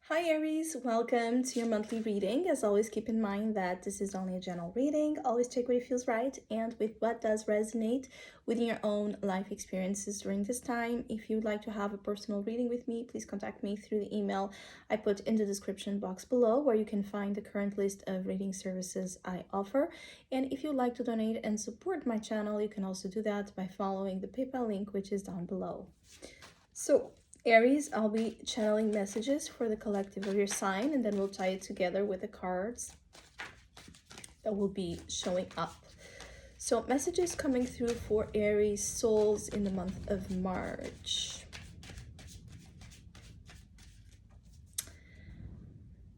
Hi Aries, welcome to your monthly reading. As always, keep in mind that this is only a general reading. Always take what feels right and with what does resonate within your own life experiences during this time. If you'd like to have a personal reading with me, please contact me through the email I put in the description box below, where you can find the current list of reading services I offer. And if you'd like to donate and support my channel, you can also do that by following the PayPal link, which is down below. So Aries, I'll be channeling messages for the collective of your sign, and then we'll tie it together with the cards that will be showing up. So messages coming through for Aries souls in the month of March.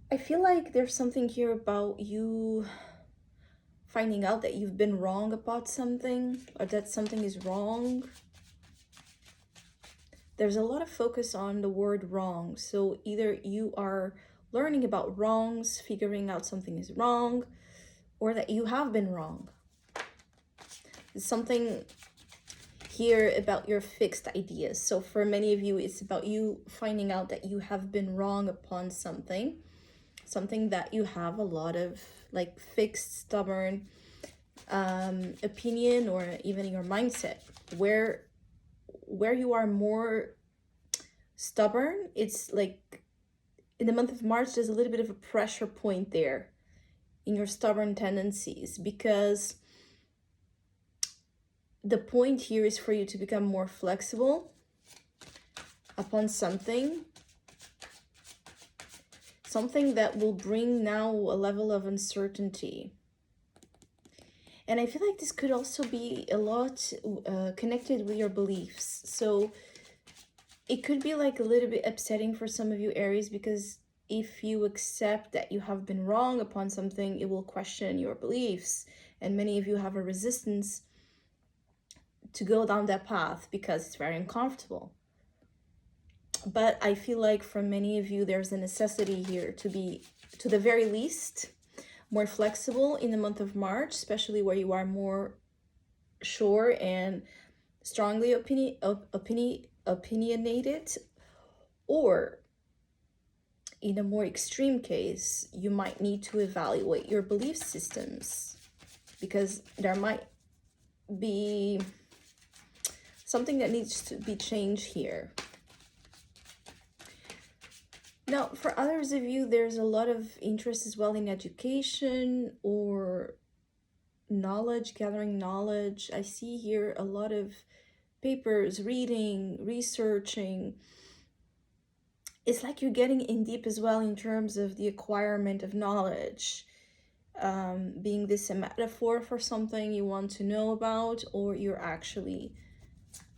I feel like there's something here about you finding out that you've been wrong about something, or that something is wrong. There's a lot of focus on the word wrong. So either you are learning about wrongs, figuring out something is wrong, or that you have been wrong. There's something here about your fixed ideas. So for many of you, it's about you finding out that you have been wrong upon something that you have a lot of like fixed, stubborn opinion, or even your mindset, where you are more stubborn. It's like in the month of March, there's a little bit of a pressure point there in your stubborn tendencies, because the point here is for you to become more flexible upon something that will bring now a level of uncertainty. And I feel like this could also be a lot connected with your beliefs. So it could be like a little bit upsetting for some of you Aries, because if you accept that you have been wrong upon something, it will question your beliefs. And many of you have a resistance to go down that path because it's very uncomfortable. But I feel like for many of you, there's a necessity here to be, to the very least, more flexible in the month of March, especially where you are more sure and strongly opinionated. Or in a more extreme case, you might need to evaluate your belief systems, because there might be something that needs to be changed here. Now, for others of you, there's a lot of interest as well in education or knowledge, gathering knowledge. I see here a lot of papers, reading, researching. It's like you're getting in deep as well in terms of the acquirement of knowledge. Being this a metaphor for something you want to know about, or you're actually,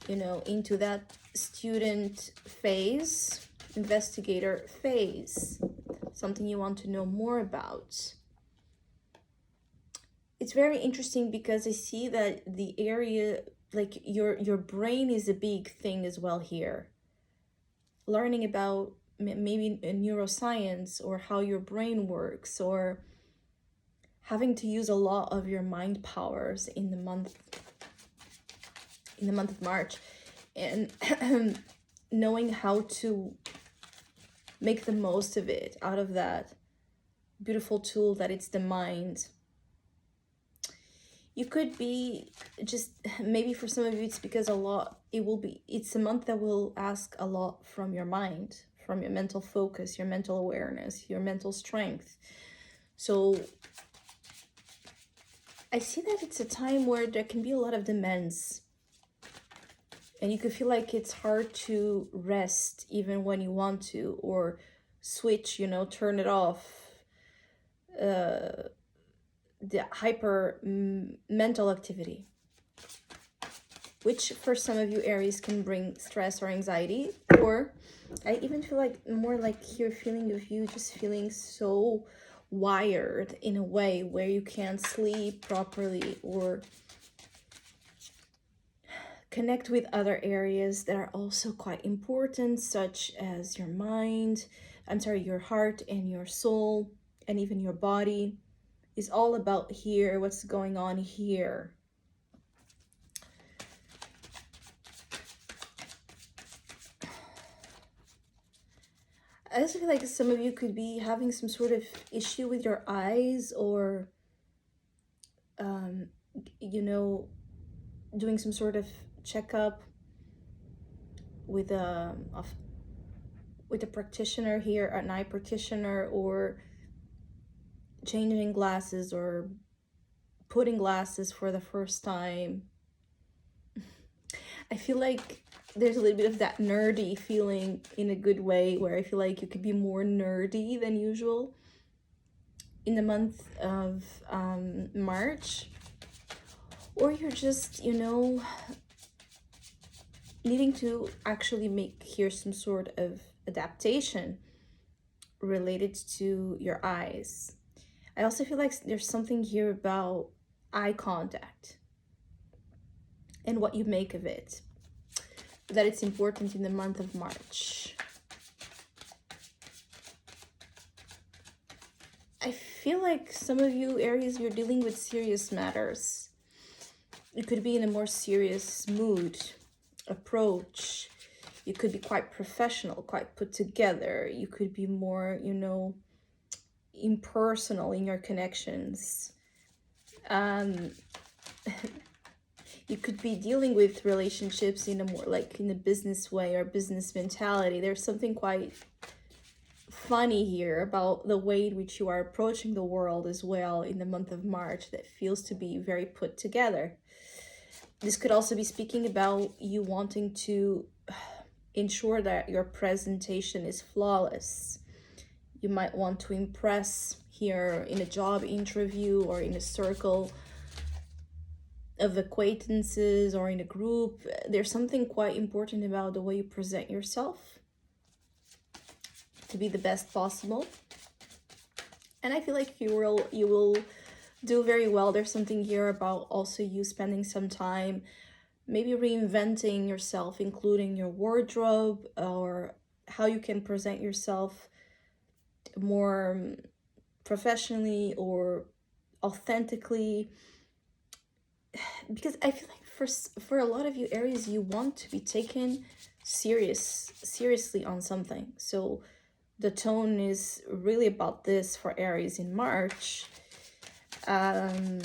into that student phase, investigator phase, something you want to know more about. It's very interesting because I see that the area, like your brain is a big thing as well here. Learning about maybe neuroscience, or how your brain works, or having to use a lot of your mind powers in the month of March, and knowing how to make the most of it, out of that beautiful tool that it's the mind. You could be just, maybe for some of you, it's because it's a month that will ask a lot from your mind, from your mental focus, your mental awareness, your mental strength. So I see that it's a time where there can be a lot of demands, and you could feel like it's hard to rest even when you want to, or switch, turn it off. The hyper mental activity, which for some of you Aries can bring stress or anxiety. Or I even feel like more like here feeling of you just feeling so wired in a way where you can't sleep properly, or connect with other areas that are also quite important, such as your mind, your heart and your soul, and even your body. Is all about here, what's going on here. I also feel like some of you could be having some sort of issue with your eyes, or um, you know, doing some sort of checkup with with a practitioner here, an eye practitioner, or changing glasses or putting glasses for the first time. I feel like there's a little bit of that nerdy feeling in a good way, where I feel like you could be more nerdy than usual in the month of March. Or you're just, needing to actually make here some sort of adaptation related to your eyes. I also feel like there's something here about eye contact and what you make of it, that it's important in the month of March. I feel like some of you, Aries, you're dealing with serious matters. You could be in a more serious mood, approach. You could be quite professional, quite put together. You could be more, impersonal in your connections. You could be dealing with relationships in a more like in a business way or business mentality. There's something quite funny here about the way in which you are approaching the world as well in the month of March, that feels to be very put together. This could also be speaking about you wanting to ensure that your presentation is flawless. You might want to impress here in a job interview or in a circle of acquaintances or in a group. There's something quite important about the way you present yourself to be the best possible. And I feel like you will do very well. There's something here about also you spending some time maybe reinventing yourself, including your wardrobe or how you can present yourself more professionally or authentically. Because I feel like for a lot of you Aries, you want to be taken seriously on something. So the tone is really about this for Aries in March. I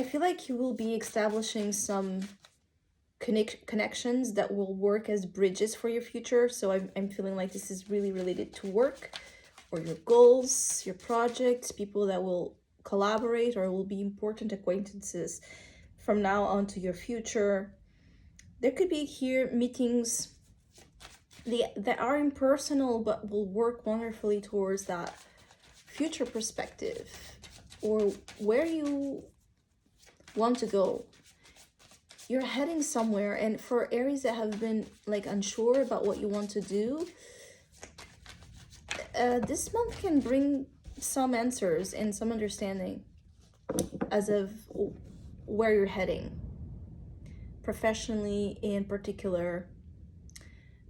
feel like you will be establishing some connections that will work as bridges for your future. So I'm feeling like this is really related to work or your goals, your projects, people that will collaborate or will be important acquaintances from now on to your future. There could be here meetings that are impersonal but will work wonderfully towards that future perspective or where you want to go. You're heading somewhere, and for Aries that have been like unsure about what you want to do, this month can bring some answers and some understanding as of where you're heading, professionally in particular,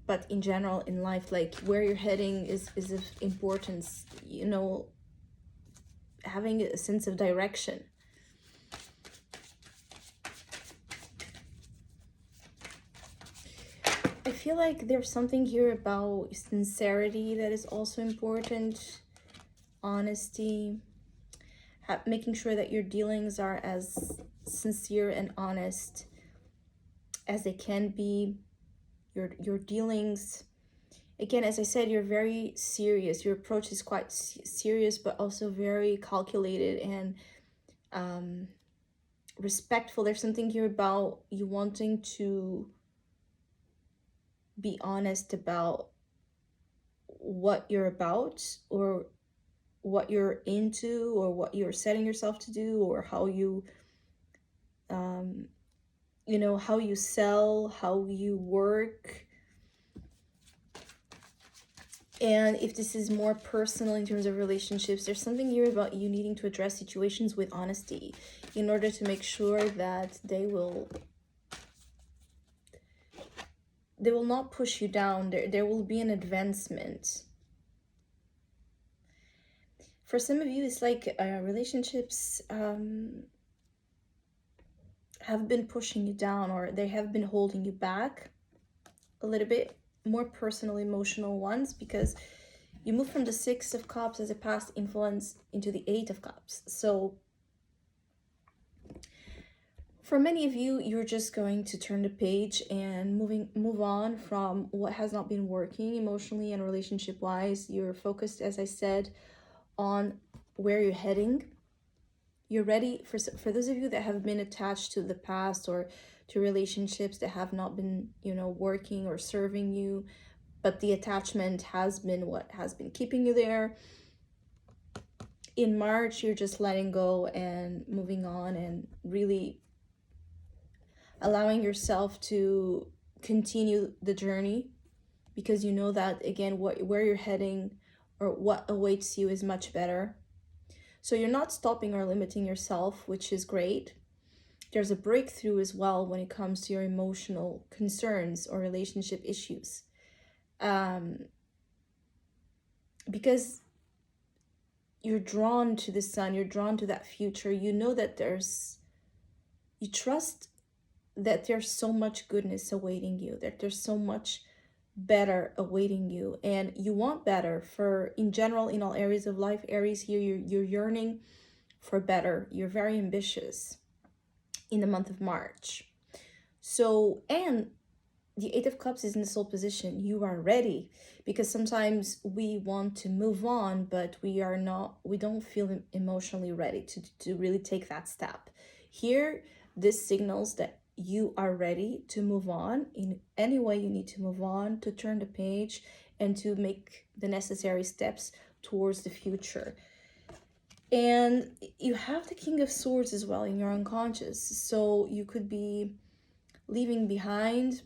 but in general in life. Like where you're heading is of importance, having a sense of direction. I feel like there's something here about sincerity that is also important, honesty, making sure that your dealings are as sincere and honest as they can be. Your dealings, again, as I said, you're very serious. Your approach is quite serious, but also very calculated and respectful. There's something here about you wanting to be honest about what you're about or what you're into or what you're setting yourself to do, or how you how you sell, how you work. And if this is more personal in terms of relationships, there's something here about you needing to address situations with honesty in order to make sure that they will not push you down. There will be an advancement. For some of you, it's like relationships have been pushing you down, or they have been holding you back a little bit. more personal, emotional ones, because you move from the Six of Cups as a past influence into the Eight of Cups. So for many of you, you're just going to turn the page and move on from what has not been working emotionally and relationship wise. You're focused, as I said, on where you're heading. You're ready for those of you that have been attached to the past or to relationships that have not been, working or serving you, but the attachment has been what has been keeping you there. In March, you're just letting go and moving on and really allowing yourself to continue the journey, because you know that, again, where you're heading or what awaits you is much better. So you're not stopping or limiting yourself, which is great. There's a breakthrough as well when it comes to your emotional concerns or relationship issues. Because you're drawn to the sun, you're drawn to that future. You know that you trust that there's so much goodness awaiting you, that there's so much better awaiting you, and you want better for, in general, in all areas of life. Aries, here you're yearning for better. You're very ambitious in the month of March. So, and the Eight of Cups is in the soul position. You are ready, because sometimes we want to move on, but we don't feel emotionally ready to really take that step. Here, this signals that you are ready to move on in any way you need to move on, to turn the page and to make the necessary steps towards the future. And you have the King of Swords as well in your unconscious. So you could be leaving behind,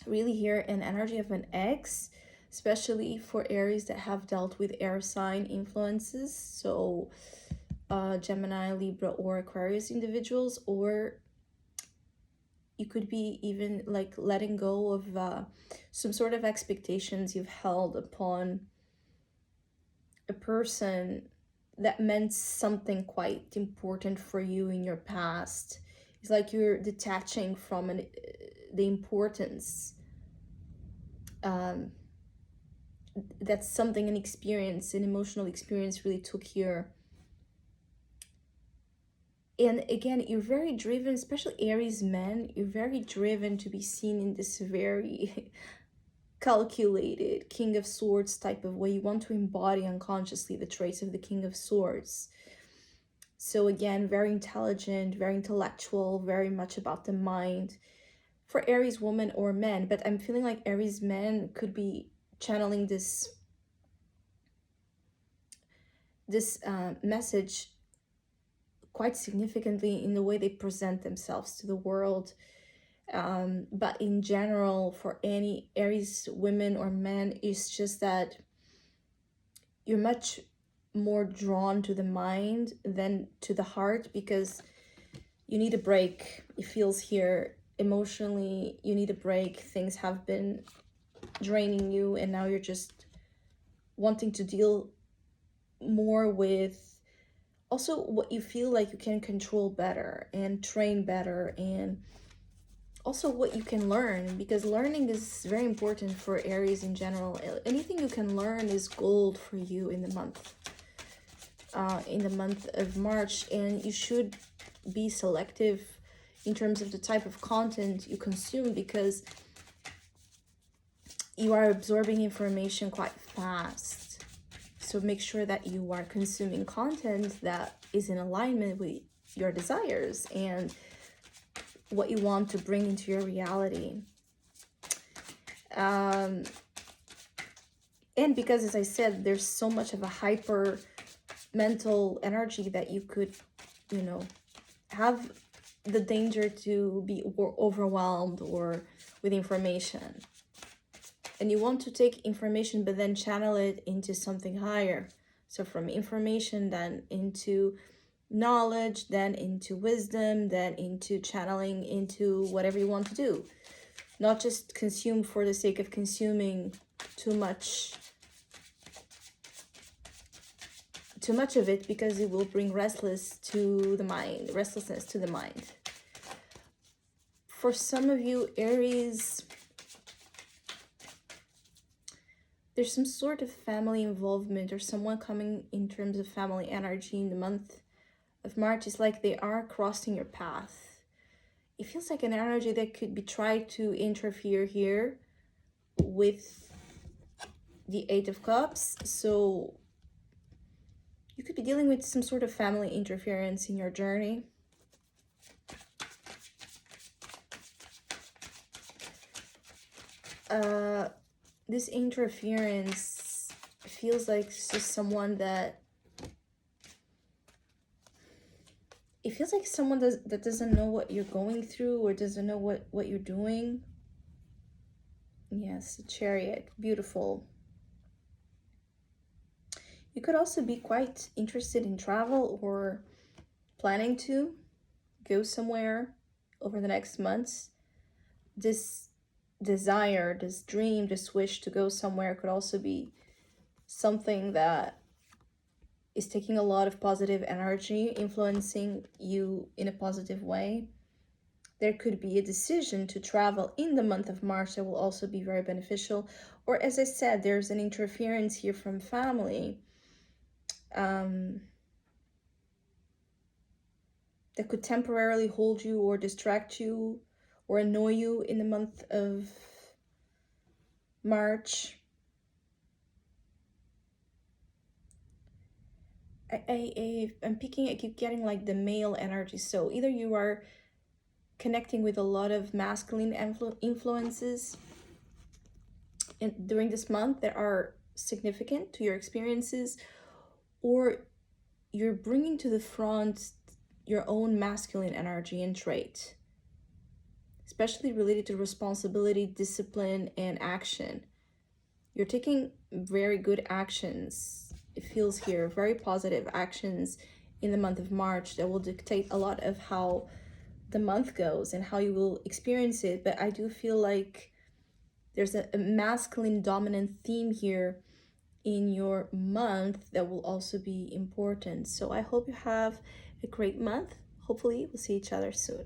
really here, an energy of an ex, especially for Aries that have dealt with air sign influences. So Gemini, Libra, or Aquarius individuals, or you could be even like letting go of some sort of expectations you've held upon a person that meant something quite important for you in your past. It's like you're detaching from the importance. That's something, an experience, an emotional experience really took here. And again, you're very driven, especially Aries men, you're very driven to be seen in this very calculated King of Swords type of way. You want to embody unconsciously the traits of the King of Swords. So again, very intelligent, very intellectual, very much about the mind for Aries women or men. But I'm feeling like Aries men could be channeling this message quite significantly in the way they present themselves to the world. But in general, for any Aries women or men, it's just that you're much more drawn to the mind than to the heart, because you need a break. It feels here emotionally, you need a break. Things have been draining you, and now you're just wanting to deal more with also what you feel like you can control better and train better, and also what you can learn, because learning is very important for Aries in general. Anything you can learn is gold for you in the month of March, and you should be selective in terms of the type of content you consume, because you are absorbing information quite fast. So make sure that you are consuming content that is in alignment with your desires and what you want to bring into your reality. And because, as I said, there's so much of a hyper mental energy that you could, have the danger to be overwhelmed or with information. And you want to take information, but then channel it into something higher. So from information, then into knowledge, then into wisdom, then into channeling into whatever you want to do. Not just consume for the sake of consuming too much of it, because it will bring restlessness to the mind. For some of you, Aries, there's some sort of family involvement or someone coming in terms of family energy in the month of March. It's like they are crossing your path. It feels like an energy that could be tried to interfere here with the Eight of Cups. So you could be dealing with some sort of family interference in your journey. This interference feels like it's just someone that it feels like someone that doesn't know what you're going through or doesn't know what you're doing. Yes, Chariot, beautiful. You could also be quite interested in travel or planning to go somewhere over the next months. This desire, this dream, this wish to go somewhere could also be something that is taking a lot of positive energy, influencing you in a positive way. There could be a decision to travel in the month of March that will also be very beneficial. Or as I said, there's an interference here from family that could temporarily hold you or distract you or annoy you in the month of March. I'm picking, I keep getting like the male energy. So either you are connecting with a lot of masculine influences during this month that are significant to your experiences, or you're bringing to the front your own masculine energy and trait, especially related to responsibility, discipline, and action. You're taking very good actions. It feels here, very positive actions in the month of March that will dictate a lot of how the month goes and how you will experience it. But I do feel like there's a masculine dominant theme here in your month that will also be important. So I hope you have a great month. Hopefully we'll see each other soon.